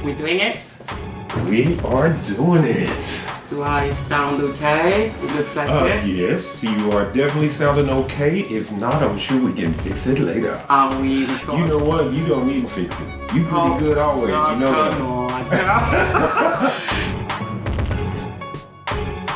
We're doing it? We are doing it. Do I sound okay? It looks like it. Yes, you are definitely sounding okay. If not, I'm sure we can fix it later. Are we recording? You know what? You don't need to fix it. You pretty good always. You know that.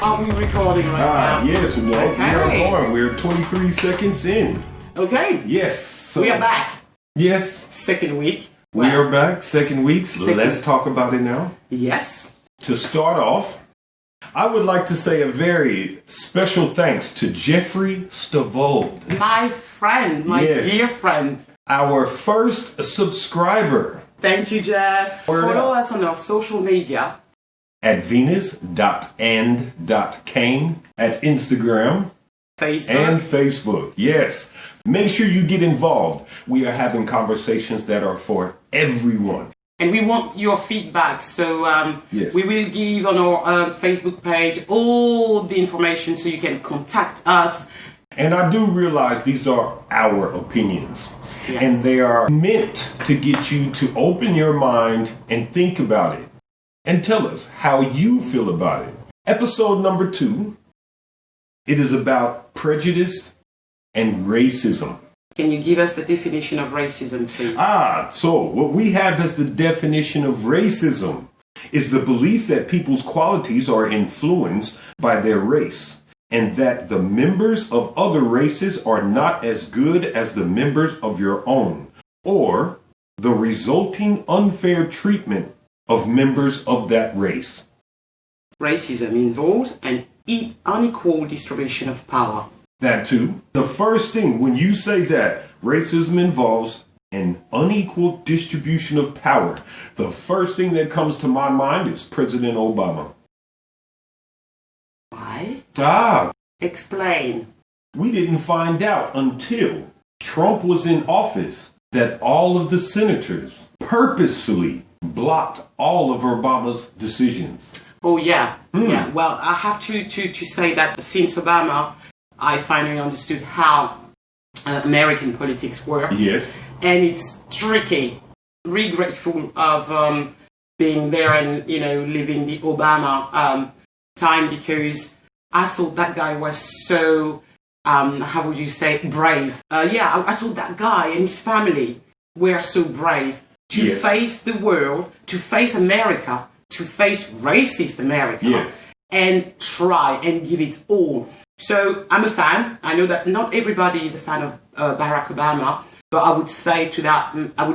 Are we recording right now? Yes, no, Okay. we are going. We're 23 seconds in. Okay. Yes. So, We are back. Yes. Second week. We are back. Second week. Let's talk about it now. Yes. To start off, I would like to say a very special thanks to Jeffrey Stavold. My friend, my dear friend. Our first subscriber. Thank you, Jeff. Follow us on our social media. At venus.and.kane at Instagram. Facebook. And Facebook, yes. Make sure you get involved. We are having conversations that are for everyone. And we want your feedback, so yes. We will give on our Facebook page all the information so you can contact us. And I do realize these are our opinions. Yes. And they are meant to get you to open your mind and think about it. And tell us how you feel about it. Episode number 2, it is about prejudice and racism. Can you give us the definition of racism, please? So what we have as the definition of racism is the belief that people's qualities are influenced by their race and that the members of other races are not as good as the members of your own, or the resulting unfair treatment of members of that race. Racism involves an unequal distribution of power. That too. The first thing when you say that racism involves an unequal distribution of power, the first thing that comes to my mind is President Obama. Why? Explain. We didn't find out until Trump was in office that all of the senators purposefully blocked all of Obama's decisions. Oh, yeah. Yeah. Well, I have to say that since Obama, I finally understood how American politics work. Yes. And it's tricky. Really grateful of being there and, living the Obama time, because I thought that guy was so, how would you say, brave. I thought that guy and his family were so brave to face the world, to face America, to face racist America, and try and give it all. So I'm a fan. I know that not everybody is a fan of Barack Obama, but I would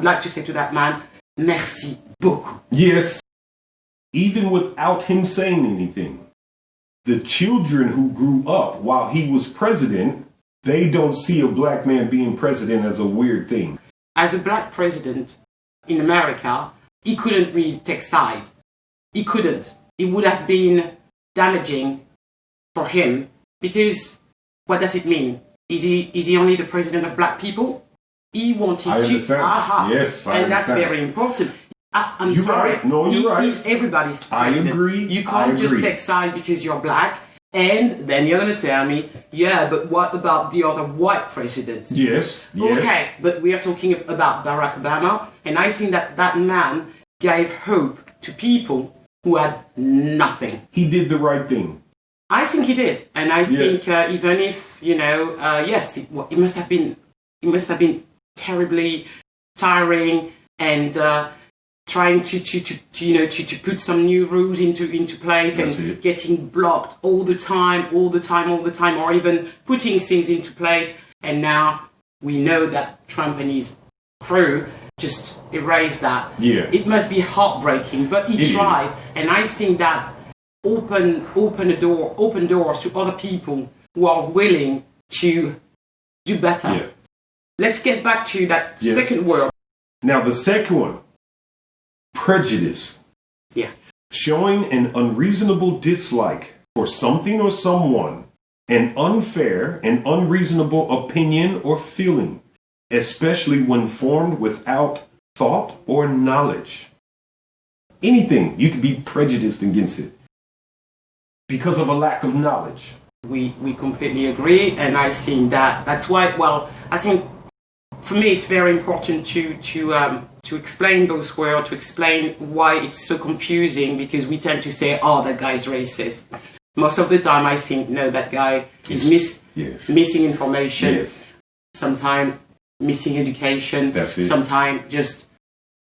like to say to that man, merci beaucoup. Yes. Even without him saying anything, the children who grew up while he was president, they don't see a black man being president as a weird thing. As a black president in America, he couldn't really take side. He couldn't. It would have been damaging for him. Because what does it mean? Is he only the president of black people? He wanted to. I understand. Yes, I and understand. that's very important. I'm you're sorry. Right. No, you're right. He's everybody's president. I agree. You can't just take side because you're black, and then you're going to tell me, yeah, but what about the other white presidents? Yes. Okay, but we are talking about Barack Obama, and I think that man gave hope to people who had nothing. He did the right thing. I think he did, and I think even if yes, it must have been terribly tiring and trying to put some new rules into place and getting blocked all the time, or even putting things into place. And now we know that Trump and his crew just erased that. Yeah, it must be heartbreaking, but he tried, and I think that. Open doors to other people who are willing to do better. Yeah. Let's get back to that second word. Now the second one, prejudice. Yeah. Showing an unreasonable dislike for something or someone, an unfair and unreasonable opinion or feeling, especially when formed without thought or knowledge. Anything, you could be prejudiced against it. Because of a lack of knowledge. We completely agree, and I think that's why, I think for me, it's very important to explain those words, to explain why it's so confusing, because we tend to say, "Oh, that guy's racist." Most of the time, I think, no, that guy is missing information. Yes. Sometimes missing education. That's it. Sometimes just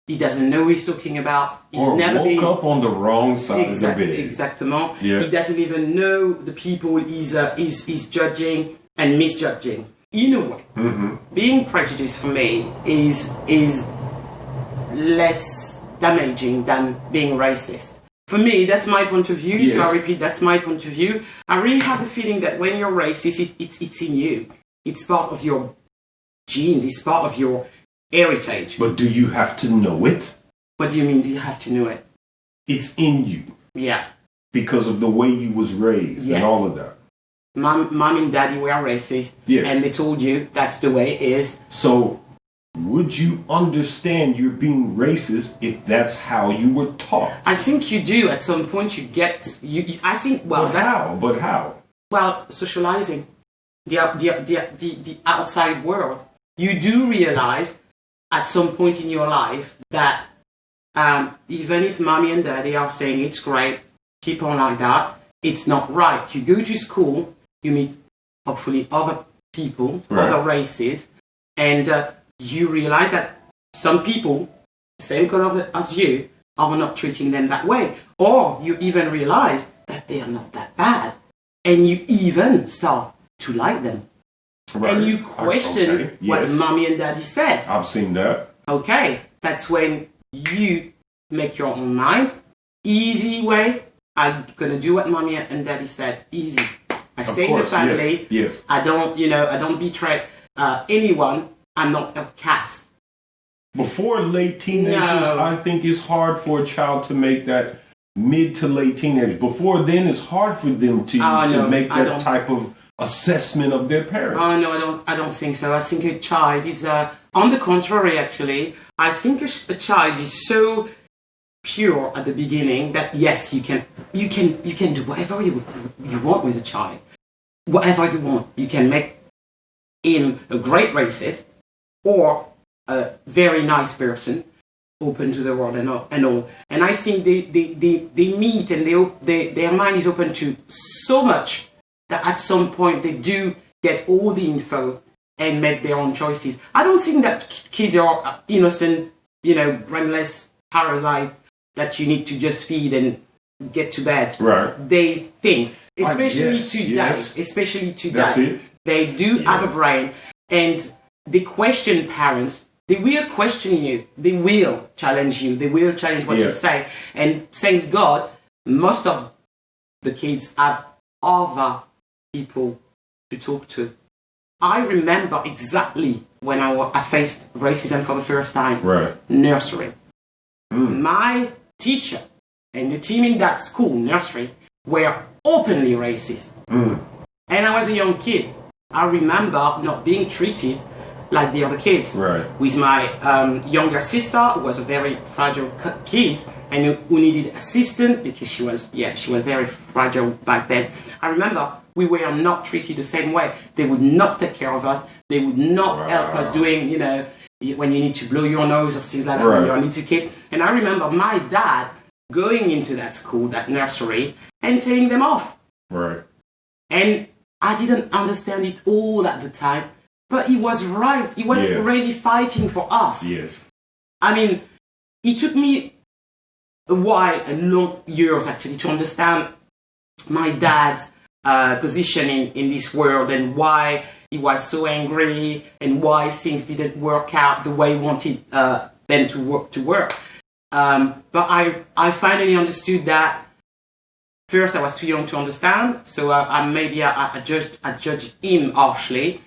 he doesn't know what he's talking about. He's or never woke up on the wrong side of the bed. Exactement. Yeah. He doesn't even know the people he's judging and misjudging. In a way, being prejudiced for me is less damaging than being racist. For me, that's my point of view. Yes. So I repeat, that's my point of view. I really have the feeling that when you're racist, it's in you. It's part of your genes. It's part of your heritage. But do you have to know it? What do you mean? Do you have to know it? It's in you. Yeah. Because of the way you was raised and all of that. Mom and daddy were racist, and they told you that's the way it is. So, would you understand you're being racist if that's how you were taught? I think you do. At some point, you get. I think. Well, But how? Well, socializing, the outside world. You do realize at some point in your life that even if mommy and daddy are saying it's great, keep on like that, it's not right. You go to school. You meet, hopefully, other people, other races, and you realize that some people, same color as you, are not treating them that way. Or you even realize that they are not that bad, and you even start to like them. Right. And you question what mommy and daddy said. I've seen that. Okay, that's when you make your own mind. Easy way, I'm going to do what mommy and daddy said. Easy. I stay in the family. Yes. I don't betray anyone. I'm not outcast. Before late teenagers, I think it's hard for a child to make that mid to late teenage. Before then, it's hard for them to make that type of assessment of their parents. Oh no, I don't think so. I think a child is on the contrary. Actually, I think a child is so pure at the beginning that yes, you can do whatever you want with a child. Whatever you want, you can make him a great racist or a very nice person, open to the world and all. And I think they meet and their mind is open to so much that at some point they do get all the info and make their own choices. I don't think that kids are innocent, brainless parasite that you need to just feed and get to bed. Right. They think. Especially today, they do have a brain, and they question parents. They will question you. They will challenge you. They will challenge what you say. And thanks God, most of the kids have other people to talk to. I remember exactly when I faced racism for the first time. Right. Nursery. My teacher and the team in that school, nursery, were openly racist. And I was a young kid. I remember not being treated like the other kids. Right. With my younger sister, who was a very fragile kid and who needed assistance because she was very fragile back then. I remember we were not treated the same way. They would not take care of us. They would not help us doing, when you need to blow your nose or things like that when you're a little kid. And I remember my dad going into that school, that nursery, and telling them off. Right. And I didn't understand it all at the time, but he was right. He was already fighting for us. Yes. I mean, it took me long years actually, to understand my dad's position in this world and why he was so angry and why things didn't work out the way he wanted them to work. But I finally understood that. First, I was too young to understand, so I judged him harshly.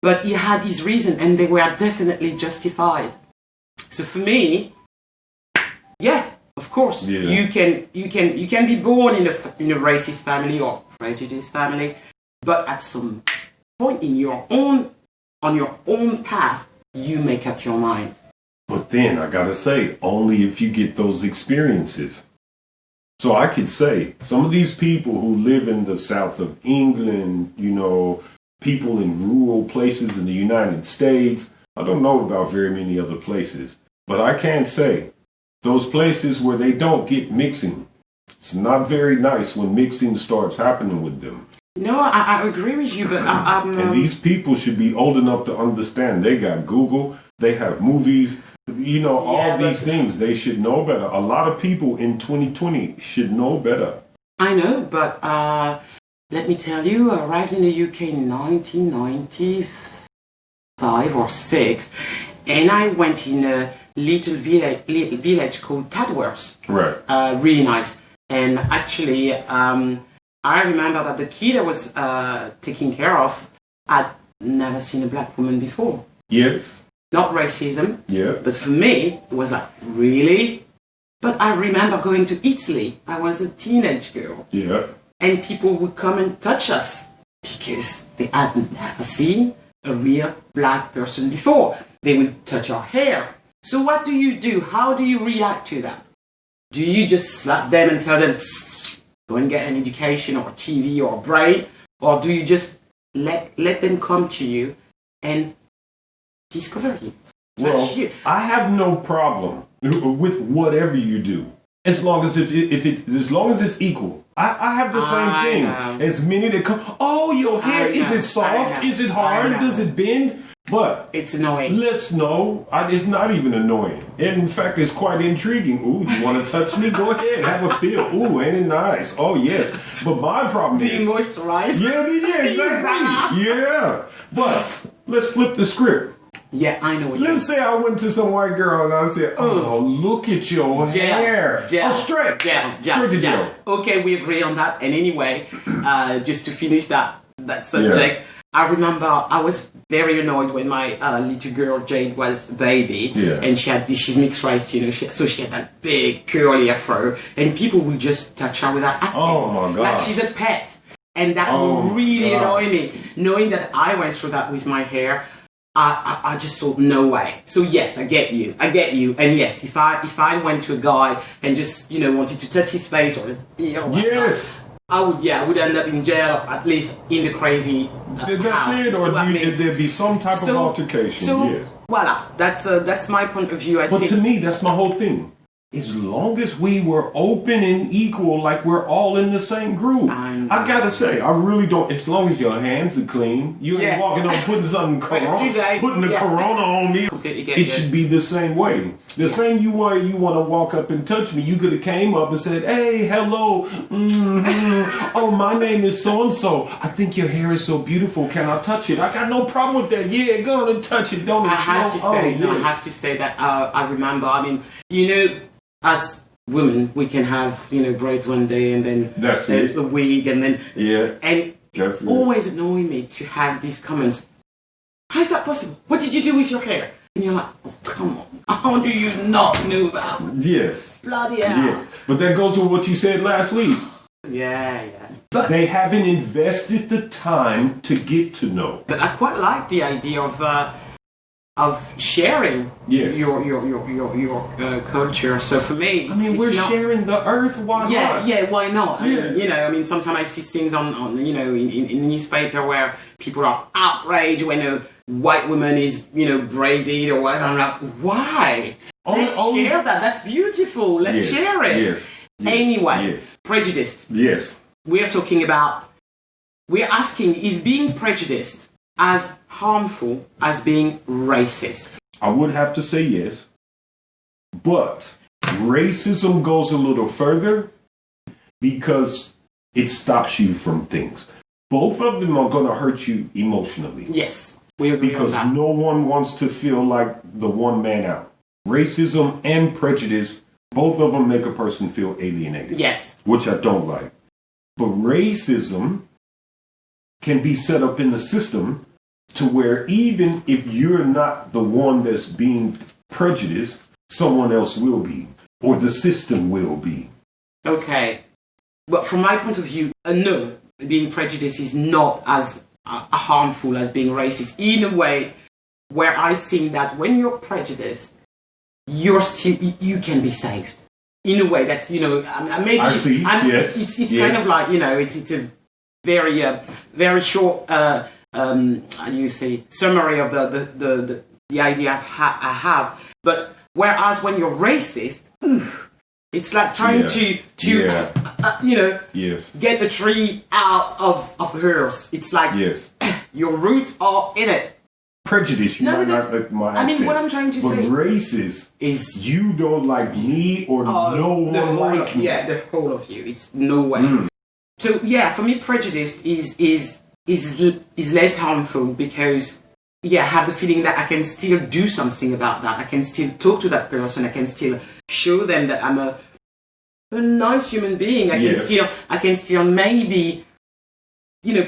But he had his reason, and they were definitely justified. So for me, of course, you can be born in a racist family or prejudiced family, but at some point on your own path, you make up your mind. But then I gotta say, only if you get those experiences. So I could say some of these people who live in the south of England, people in rural places in the United States, I don't know about very many other places, but I can say those places where they don't get mixing, it's not very nice when mixing starts happening with them. No, I agree with you, but and these people should be old enough to understand. They got Google, they have movies, all these things. They should know better. A lot of people in 2020 should know better. I know, but let me tell you, I arrived in the UK in 1995 or 6, and I went in a little village called Tadworth. Right. Really nice. And actually, I remember that the kid I was taking care of had never seen a black woman before. Yes. Not racism. Yeah. But for me, it was like, really? But I remember going to Italy. I was a teenage girl. Yeah. And people would come and touch us because they had never seen a real black person before. They would touch our hair. So what do? How do you react to that? Do you just slap them and tell them, go and get an education or a TV or a brain? Or do you just let them come to you and discover you? Well, I have no problem with whatever you do, as long as as long as it's equal. I have the same thing. As many that come, oh, your hair, is it soft? Is it hard? Does it bend? But it's annoying. Let's know. It's not even annoying. In fact, it's quite intriguing. Ooh, you want to touch me? Go ahead. Have a feel. Ooh, ain't it nice? Oh, yes. But my problem is... Do you moisturize? Yeah, exactly. Yeah. But let's flip the script. Yeah, I know what Let's say I went to some white girl and I said, oh, look at your hair. Gel. Oh, straight. Gel. Straight to gel. Okay, we agree on that. And anyway, just to finish that subject, I remember I was very annoyed when my little girl Jade was a baby, and she's mixed race, so she had that big curly afro, and people would just touch her without asking. Oh my God! Like she's a pet, and that would really annoy me. Knowing that I went through that with my hair, I just thought no way. So yes, I get you, and yes, if I went to a guy and just wanted to touch his face or his beard, yes. I would end up in jail, at least in the crazy That's house. it, or there'd be some type of altercation. So, yes. Voila, that's my point of view. But to me, that's my whole thing. As long as we were open and equal, like we're all in the same group. I gotta say, I really don't. As long as your hands are clean, you ain't walking on putting something putting the corona on me. It should be the same way. The same you want to walk up and touch me. You could have came up and said, "Hey, hello. Oh, my name is so and so. I think your hair is so beautiful. Can I touch it? I got no problem with that. Yeah, go on and touch it. Don't." I have to say that I remember. I mean, as women, we can have braids one day and then a wig and then and it always annoyed me to have these comments. How is that possible? What did you do with your hair? And you're like, oh, come on. How do you not know that? Yes. Bloody hell. Yes. But that goes with what you said last week. Yeah. But they haven't invested the time to get to know. But I quite like the idea of sharing your culture. So for me, we're sharing the earth. Why not? Yeah, why not? I mean, sometimes I see things on in the newspaper where people are outraged when a white woman is braided or whatever. I'm like, why? Let's share that. That's beautiful. Let's share it. Yes. Anyway, prejudiced. Yes. We're asking, is being prejudiced as harmful as being racist? I would have to say yes. But racism goes a little further because it stops you from things. Both of them are going to hurt you emotionally. Yes, we agree because on that. No one wants to feel like the one man out. Racism and prejudice, both of them make a person feel alienated. Yes. Which I don't like. But racism can be set up in the system to where even if you're not the one that's being prejudiced, someone else will be, or the system will be. Okay. But from my point of view, no, being prejudiced is not as harmful as being racist. In a way where I think that when you're prejudiced, you can be saved. In a way that's, maybe... I see, yes. It's kind of like, it's a very, very short... how do you say, summary of the the idea I have. But whereas when you're racist, it's like trying to Yes. get a tree out of earth. It's like your roots are in it. Prejudice, you might not like my accent. I mean, what I'm trying to say, racist is you don't like me or no one like me. Yeah, the whole of you. It's no way. So yeah, for me, prejudice is less harmful because I have the feeling that I can still do something about that. I can still talk to that person. I can still show them that I'm a nice human being. I can still maybe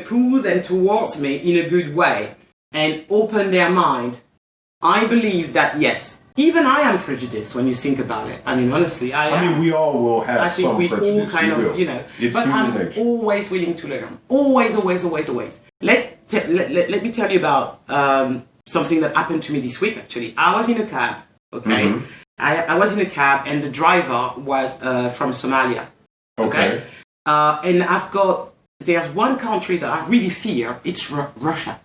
pull them towards me in a good way and open their mind. I believe that yes, even I am prejudiced when you think about it. I mean, honestly, I am. We all will have some prejudice. I think we all kind of, It's but I'm nature. always willing to learn. Always. Let me tell you about something that happened to me this week, actually. I was in a cab, okay? Mm-hmm. I was in a cab, and the driver was from Somalia, okay? And there's one country that I really fear. It's Russia.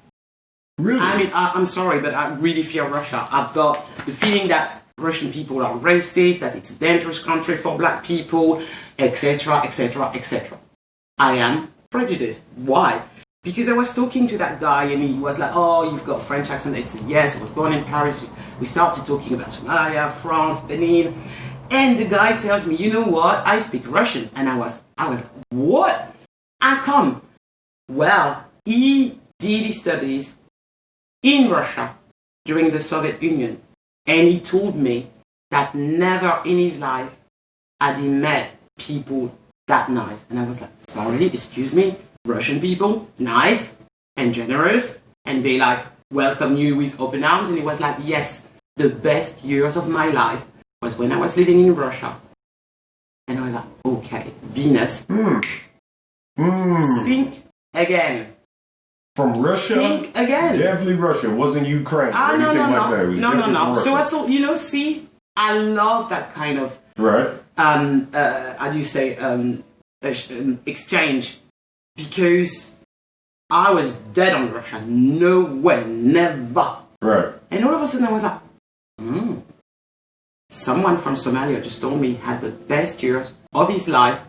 Really? I mean, I'm sorry, but I really fear Russia. I've got the feeling that Russian people are racist, that it's a dangerous country for black people, etc., etc., etc. I am prejudiced. Why? Because I was talking to that guy and he was like, oh, you've got a French accent. I said, yes, I was born in Paris. We started talking about Somalia, France, Benin. And the guy tells me, you know what? I speak Russian. And I was like, what? How come? Well, he did his studies in Russia during the Soviet Union. And he told me that never in his life had he met people that nice. And I was like, sorry, excuse me, Russian people, nice and generous. And they welcome you with open arms. And he was like, yes, the best years of my life was when I was living in Russia. And I was like, okay, Venus, think again. From Russia? Think again. Definitely Russia. It wasn't Ukraine or anything like that. It was no. So I thought, I love that kind of how do you say exchange, because I was dead on Russia. No way, never. Right. And all of a sudden I was like, someone from Somalia just told me he had the best years of his life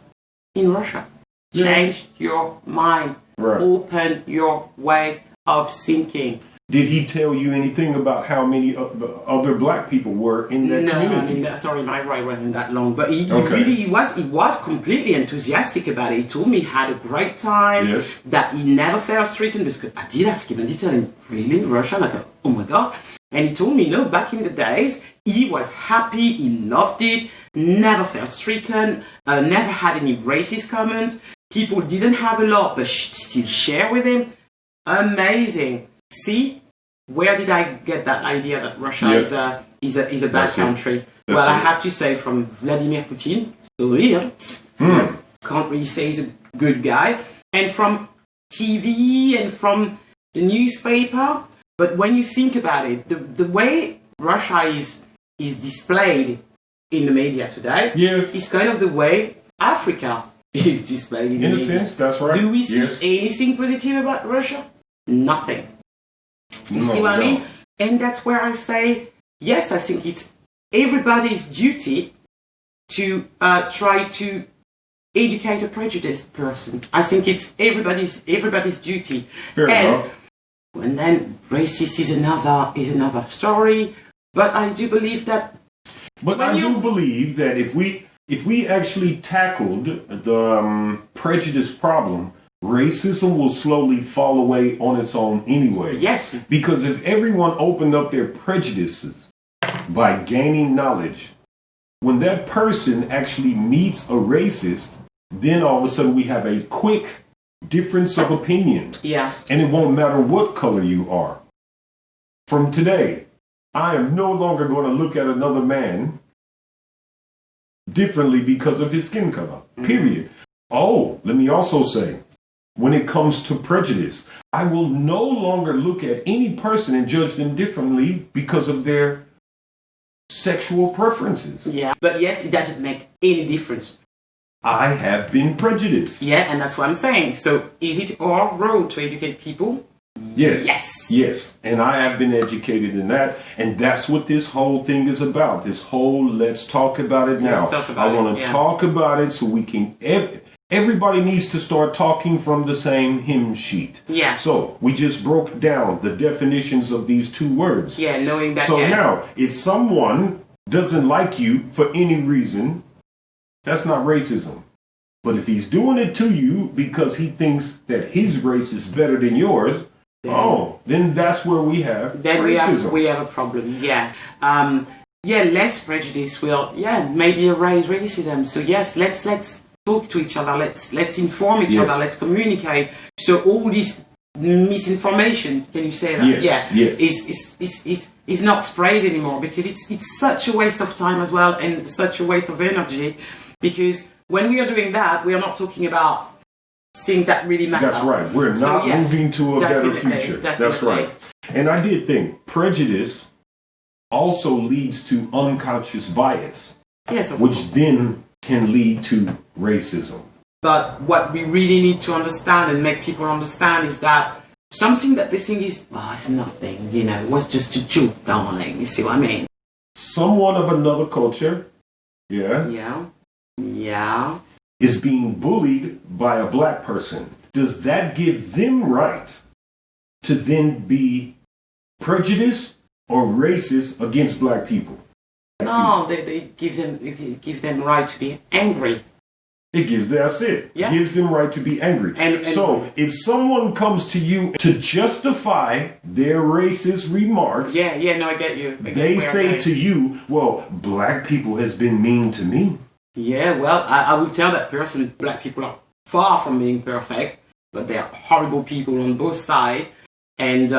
in Russia. Yeah. Change your mind. Right. Open your way of thinking. Did he tell you anything about how many other black people were in that community? No, sorry, my ride wasn't that long. But he was completely enthusiastic about it. He told me he had a great time, that he never felt threatened. Because I did ask him, and he told him, really, Russia? Like, oh my God. And he told me, no, back in the days, he was happy, he loved it, never felt threatened, never had any racist comment. People didn't have a lot, but still share with him. Amazing. See, where did I get that idea that Russia is a bad country? Well, I have to say from Vladimir Putin, sorry, can't really say he's a good guy, and from TV and from the newspaper. But when you think about it, the way Russia is displayed in the media today is kind of the way Africa is displayed in the media. In a sense, that's right. Do we see anything positive about Russia? Nothing. You see what I mean? And that's where I say, yes, I think it's everybody's duty to try to educate a prejudiced person. I think it's everybody's duty. Fair enough. And then racist is another story. But I do believe that. But I do believe that if we actually tackled the prejudice problem, racism will slowly fall away on its own anyway. Yes. Because if everyone opened up their prejudices by gaining knowledge, when that person actually meets a racist, then all of a sudden we have a quick difference of opinion. Yeah. And it won't matter what color you are. From today, I am no longer going to look at another man differently because of his skin color. Period. Oh, let me also say, when it comes to prejudice, I will no longer look at any person and judge them differently because of their sexual preferences. Yeah, but yes, it doesn't make any difference. I have been prejudiced. Yeah, and that's what I'm saying. So is it our role to educate people? Yes. Yes. Yes. And I have been educated in that. And that's what this whole thing is about. This whole let's talk about it now. Let's talk about I want to talk about it so we can... Everybody needs to start talking from the same hymn sheet. Yeah. So we just broke down the definitions of these two words. Yeah, knowing that. So now, if someone doesn't like you for any reason, that's not racism. But if he's doing it to you because he thinks that his race is better than yours, then that's where we have racism. We have a problem. Yeah. Less prejudice will maybe erase racism. So yes, let's talk to each other. Let's inform each other. Let's communicate. So all this misinformation, can you say that? Yes. Is not spread anymore, because it's such a waste of time as well, and such a waste of energy, because when we are doing that, we are not talking about things that really matter. That's right. We're not moving to a better future. Definitely. That's right. And I did think prejudice also leads to unconscious bias, which then can lead to racism. But what we really need to understand and make people understand is that something that they think is, it's nothing, it was just a joke, darling. You see what I mean? Someone of another culture, is being bullied by a black person. Does that give them right to then be prejudiced or racist against black people? No, they give them right to be angry. That's it. Yeah. It gives them right to be angry. And so if someone comes to you to justify their racist remarks, I get you. They say to you, well, black people has been mean to me. Yeah, well, I will tell that person black people are far from being perfect, but they are horrible people on both sides, and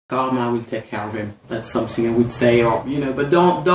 karma will take care of him. That's something I would say, but don't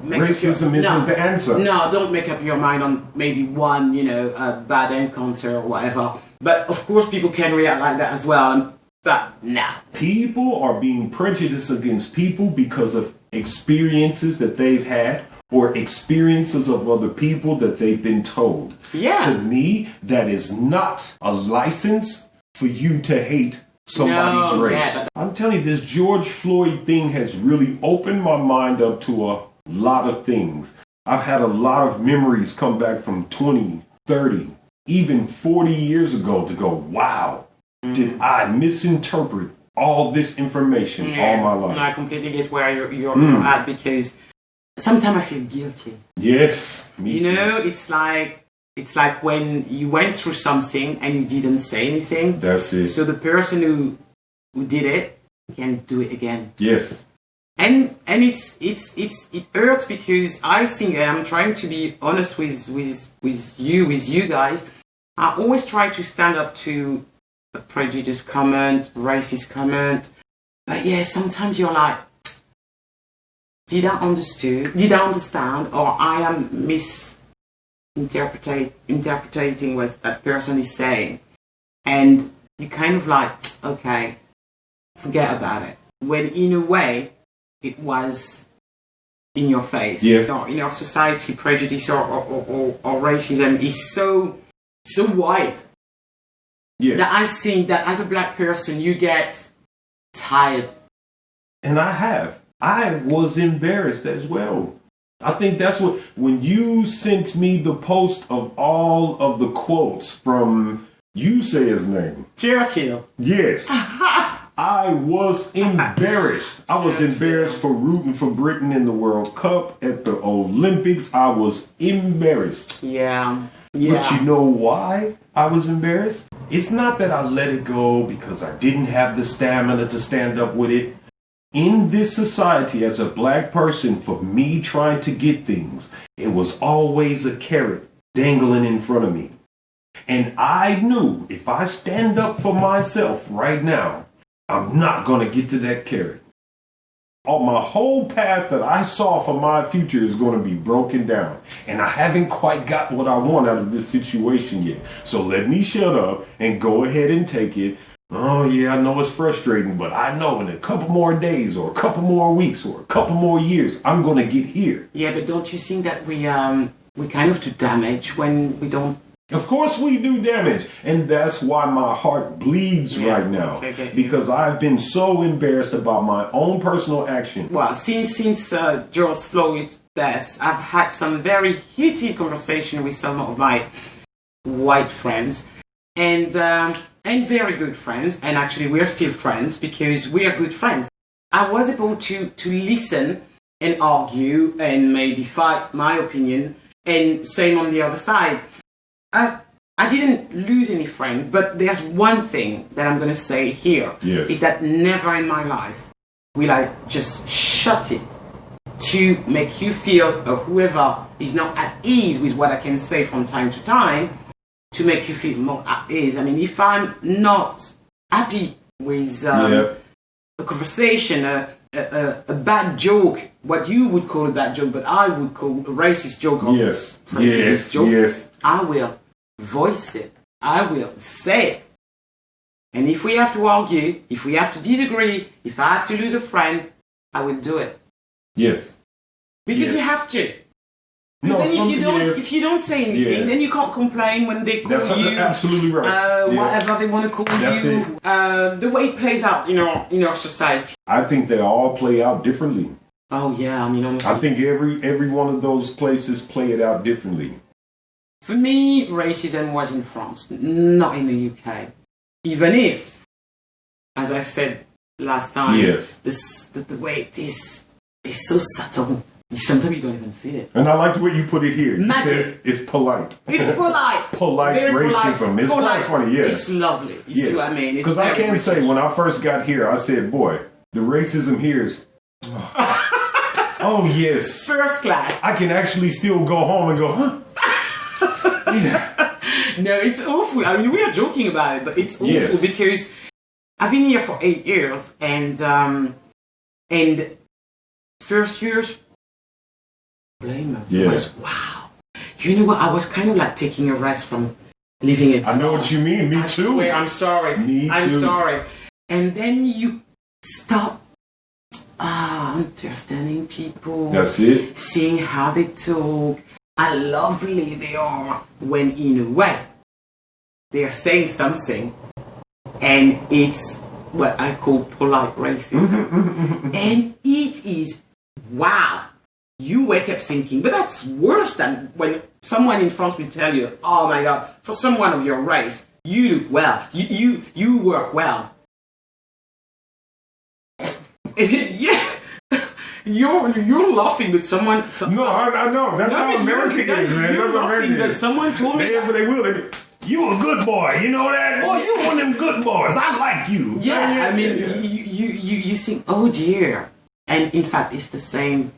make racism isn't the answer. No, don't make up your mind on maybe one, a bad encounter or whatever. But of course, people can react like that as well. But no, people are being prejudiced against people because of experiences that they've had, or experiences of other people that they've been told. Yeah. To me, that is not a license for you to hate somebody's race. I'm telling you, this George Floyd thing has really opened my mind up to a lot of things. I've had a lot of memories come back from 20, 30, even 40 years ago to go, wow, did I misinterpret all this information all my life? No, I completely get where you're at, because sometimes I feel guilty. Yes, me too. It's like when you went through something and you didn't say anything. That's it. So the person who did it can do it again. Yes. And it hurts, because I think, and I'm trying to be honest with you guys, I always try to stand up to a prejudiced comment, racist comment. But sometimes you're like, did I understand, or I am interpreting what that person is saying, and you kind of like, okay, forget about it, when in a way it was in your face. Yes. In our society, prejudice or racism is so wide, that I think that as a black person you get tired. And I was embarrassed as well. I think that's what, when you sent me the post of all of the quotes from, you say his name, Churchill. Yes. I was embarrassed. I was embarrassed for rooting for Britain in the World Cup, at the Olympics. I was embarrassed. Yeah. But you know why I was embarrassed? It's not that I let it go because I didn't have the stamina to stand up with it. In this society, as a black person, for me trying to get things, it was always a carrot dangling in front of me. And I knew if I stand up for myself right now, I'm not going to get to that carrot. My whole path that I saw for my future is going to be broken down. And I haven't quite got what I want out of this situation yet. So let me shut up and go ahead and take it. Oh, yeah, I know it's frustrating, but I know in a couple more days or a couple more weeks or a couple more years, I'm going to get here. Yeah, but don't you think that we kind of do damage when we don't Of course we do damage. And that's why my heart bleeds right now. Because I've been so embarrassed about my own personal action. Well, since George Floyd's death, I've had some very heated conversation with some of my white friends. And very good friends. And actually we're still friends because we are good friends. I was able to listen and argue and maybe fight my opinion, and same on the other side. I didn't lose any friend, but there's one thing that I'm going to say here, is that never in my life will I just shut it to make you feel, or whoever is not at ease with what I can say from time to time, to make you feel more at ease. I mean, if I'm not happy with a conversation, a bad joke, what you would call a bad joke, but I would call a racist joke or prejudice joke, I will voice it. I will say it. And if we have to argue, if we have to disagree, if I have to lose a friend, I will do it. Yes. Because you have to. No, then if you don't say anything, then you can't complain when they call you. Absolutely right. Whatever they want to call you. The way it plays out in our society. I think they all play out differently. Oh yeah, I mean honestly. I think every one of those places play it out differently. For me, racism was in France, not in the UK. Even if, as I said last time, the way it is so subtle. Sometimes you don't even see it. And I like the way you put it here. You said it's polite. It's polite. Polite very racism. Polite. It's quite funny, It's lovely. You see what I mean? Because I can say, when I first got here, I said, boy, the racism here is... oh, yes. First class. I can actually still go home and go, huh? No, it's awful. I mean, we are joking about it, but it's awful because I've been here for 8 years, and first years, blame was wow. You know what? I was kind of like taking a rest from living in France. I know what you mean. Me too. I swear, I'm sorry. I'm sorry. And then you stop understanding people. That's it. Seeing how they talk, how lovely they are, when in a way they are saying something, and it's what I call polite racism. And it is wow. You wake up thinking, but that's worse than when someone in France will tell you, oh my God, for someone of your race, you do well, you work well. Is it? Yeah. You're laughing, but someone... I know. That's how American is, man. You're laughing, but someone told me... They will. You a good boy. You know that? Boy, you one of them good boys. I like you. Yeah, I mean, you think, oh dear. And in fact, it's the same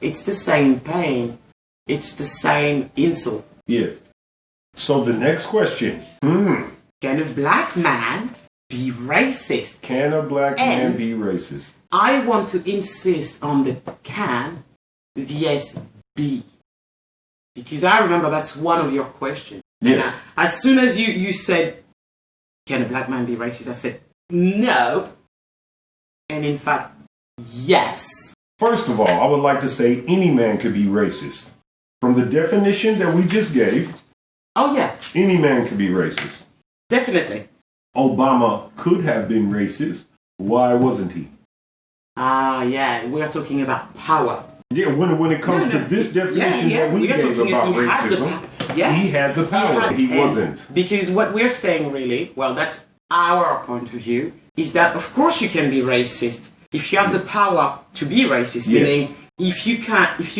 pain. It's the same insult. Yes. So the next question. Can a black man be racist? Can a black man be racist? I want to insist on the can vs be. Because I remember that's one of your questions. Yes. And as soon as you said, can a black man be racist? I said, no. And in fact, yes. First of all, I would like to say any man could be racist. From the definition that we just gave, oh yeah, any man could be racist. Definitely. Obama could have been racist. Why wasn't he? Yeah, we are talking about power. Yeah, when it comes to this definition that we gave about racism, he had the power. He wasn't. Because what we're saying really, well, that's our point of view, is that of course you can be racist if you have the power to be racist. Meaning, if you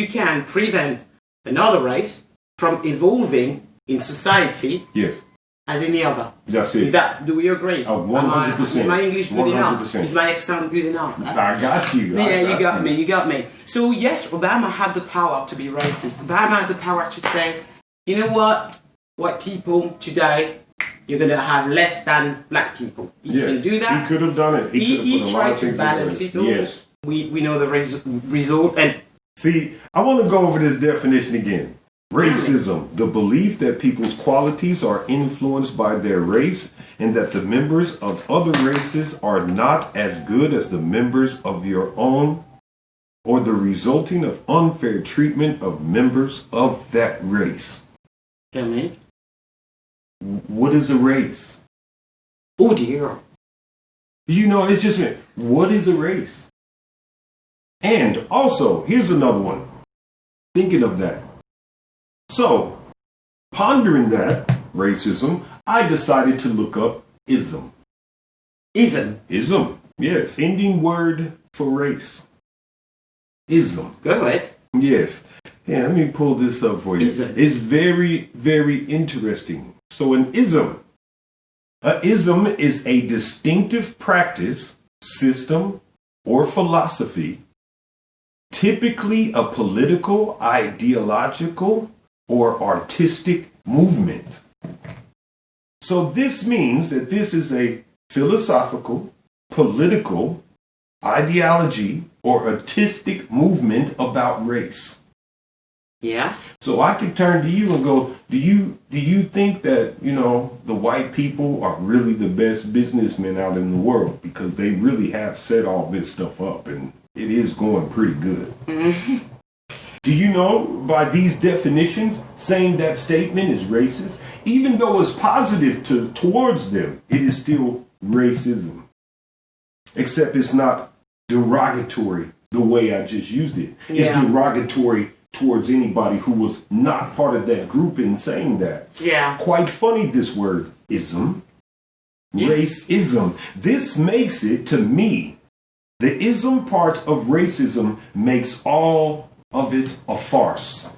can prevent another race from evolving in society. Yes. As any other. That's it. Do we agree? 100%. Is my English good 100%. enough? Is my accent good enough? I got you. Yeah, you got me. So yes, Obama had the power to be racist. Obama had the power to say, you know what? White people today, you're going to have less than black people. He can do that. He could have done it. He tried to balance it all. Yes. We know the result. And see, I want to go over this definition again. Racism, the belief that people's qualities are influenced by their race and that the members of other races are not as good as the members of your own, or the resulting of unfair treatment of members of that race. Tell me. what is a race? Oh dear. You know, it's just, what is a race? And also, here's another one. Thinking of that. So, pondering that, racism, I decided to look up ism. Ism? Ism, yes. Indian word for race. Ism. Go ahead. Yes. Yeah, let me pull this up for you. Ism. It's very, very interesting. So an ism is a distinctive practice, system, or philosophy, typically a political, ideological, or artistic movement. So this means that this is a philosophical, political, ideology, or artistic movement about race. Yeah. So I could turn to you and go, do you think that, you know, the white people are really the best businessmen out in the world? Because they really have set all this stuff up and it is going pretty good. Mm-hmm. Do you know, by these definitions, saying that statement is racist, even though it's positive towards them, it is still racism. Except it's not derogatory the way I just used it. Yeah. It's derogatory towards anybody who was not part of that group in saying that. Yeah. Quite funny, this word, ism. Yes. Racism. This makes it, to me, the ism part of racism makes all of it a farce.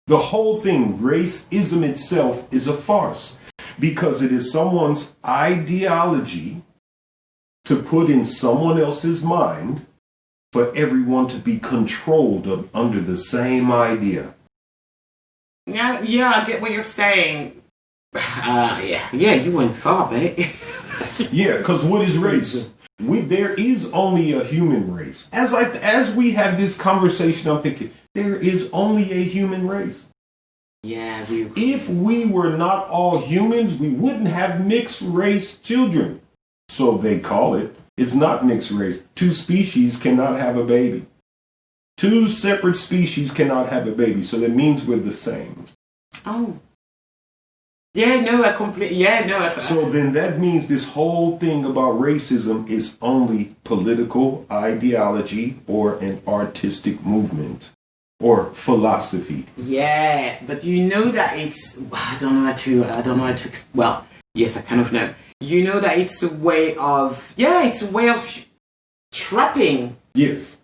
The whole thing, racism itself, is a farce because it is someone's ideology to put in someone else's mind for everyone to be controlled under the same idea. Yeah, I get what you're saying. Yeah, you went far, babe. Yeah, because what is race? There is only a human race. As we have this conversation, I'm thinking, there is only a human race. Yeah, if we were not all humans, we wouldn't have mixed race children. So they call it. It's not mixed race. Two species cannot have a baby. Two separate species cannot have a baby. So that means we're the same. Oh. Yeah, no, I completely. Yeah, no. So then that means this whole thing about racism is only political ideology or an artistic movement or philosophy. Yeah, but you know that it's. I don't know how to. Well, yes, I kind of know. You know that it's a way of. Yeah, it's a way of trapping. Yes.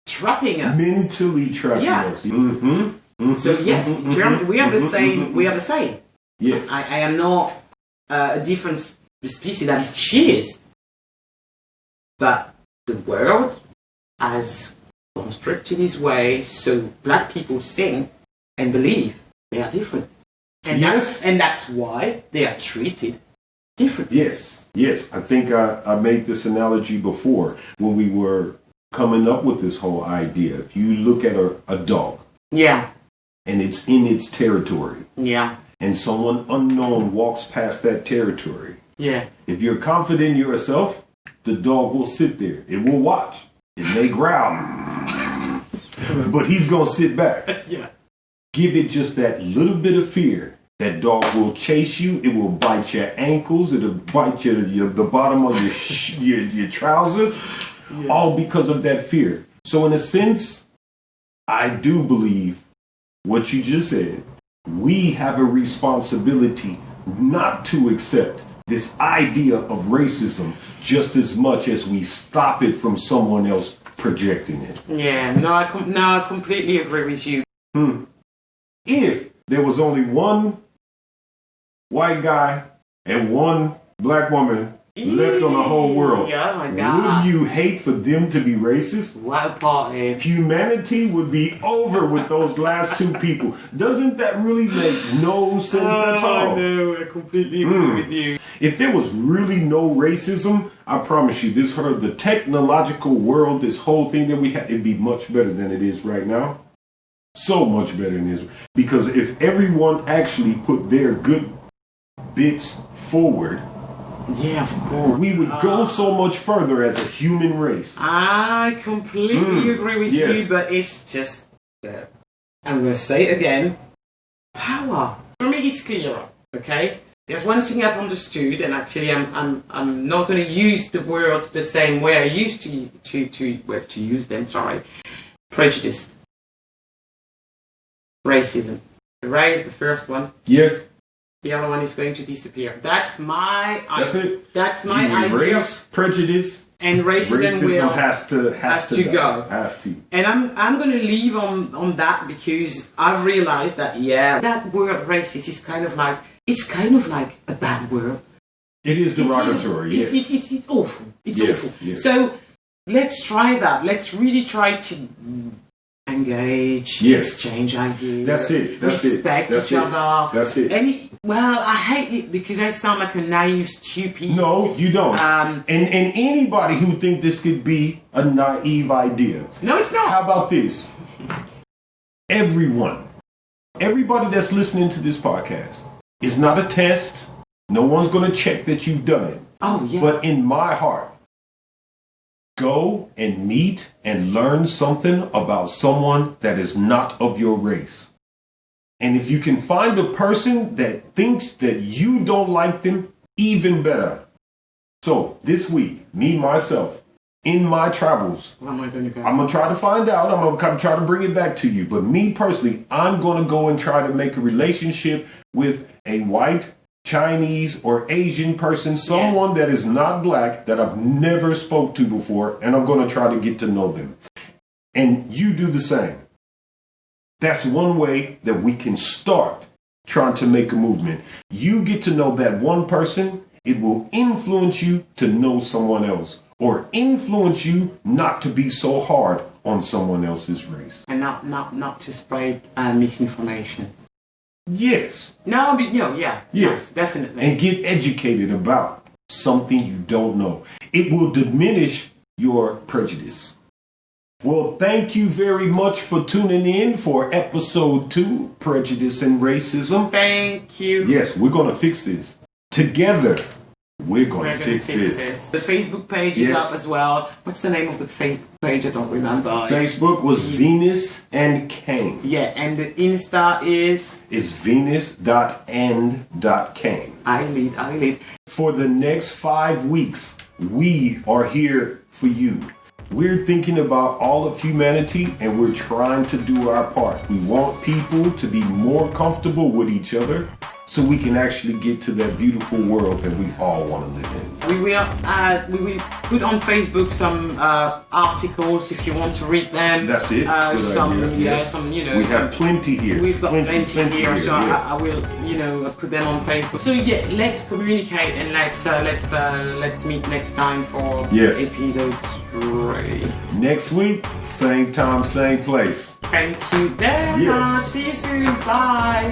Trapping us. Mentally trapping us. Mm-hmm. Mm-hmm. So yes, we are the same. We are the same. Yes. I am not a different species than she is. But the world has constructed this way so black people think and believe they are different. And yes. That's why they are treated differently. Yes. I think I made this analogy before when we were coming up with this whole idea. If you look at a dog. Yeah. And it's in its territory. Yeah. And someone unknown walks past that territory. Yeah. If you're confident in yourself, the dog will sit there. It will watch. It may growl. But he's going to sit back. Yeah. Give it just that little bit of fear. That dog will chase you. It will bite your ankles. It'll bite the bottom of your trousers. Yeah. All because of that fear. So in a sense, I do believe what you just said. We have a responsibility not to accept this idea of racism just as much as we stop it from someone else projecting it. Yeah, no, I completely agree with you. If there was only one white guy and one black woman left on the whole world, oh my God. Would you hate for them to be racist? What a party. Humanity would be over with those last two people. Doesn't that really make no sense at all? No, I completely agree with you. If there was really no racism, I promise you, the technological world, this whole thing that we have, it'd be much better than it is right now. So much better than it is. Because if everyone actually put their good bits forward, yeah, of course. we would go so much further as a human race. I completely agree with you, but it's just, I'm going to say it again, power. For me, it's clearer, okay? There's one thing I've understood, and actually I'm not going to use the words the same way I used to use them. Sorry, prejudice, racism. Race, the first one. Yes. The other one is going to disappear. That's my. That's it. That's my idea. Race, prejudice, and racism has to go. Has to. And I'm going to leave on that because I've realized that that word racist is kind of like. It's kind of like a bad word. It is derogatory. It's awful. It's awful. Yes. So let's try that. Let's really try to engage, exchange ideas. That's it. Respect each other. That's it. Well, I hate it because I sound like a naive, stupid. No, you don't. And anybody who think this could be a naive idea. No, it's not. How about this? Everybody that's listening to this podcast. It's not a test. No one's going to check that you've done it. Oh, yeah. But in my heart, go and meet and learn something about someone that is not of your race. And if you can find a person that thinks that you don't like them, even better. So this week, myself, in my travels, where am I going to go? I'm going to try to find out. I'm going to try to bring it back to you. But me personally, I'm going to go and try to make a relationship with a white, Chinese, or Asian person, someone that is not black, that I've never spoke to before, and I'm going to try to get to know them. And you do the same. That's one way that we can start trying to make a movement. You get to know that one person, it will influence you to know someone else, or influence you not to be so hard on someone else's race. And not to spread misinformation. Yes. No, but yes, definitely. And get educated about something you don't know. It will diminish your prejudice. Well, thank you very much for tuning in for episode 2, Prejudice and Racism. Thank you. Yes, we're going to fix this. Together, we're going to fix this. The Facebook page is up as well. What's the name of the Facebook page? I don't remember. Facebook was Venus and Kane. Yeah, and the Insta is venus.and.kane. I lead. For the next 5 weeks, we are here for you. We're thinking about all of humanity, and we're trying to do our part. We want people to be more comfortable with each other so we can actually get to that beautiful world that we all want to live in. We will put on Facebook some articles if you want to read them. That's it. We have plenty here. We've got plenty here, so yes. I will, put them on Facebook. So let's communicate and let's meet next time for episode 3. Next week, same time, same place. Thank you very much. See you soon. Bye.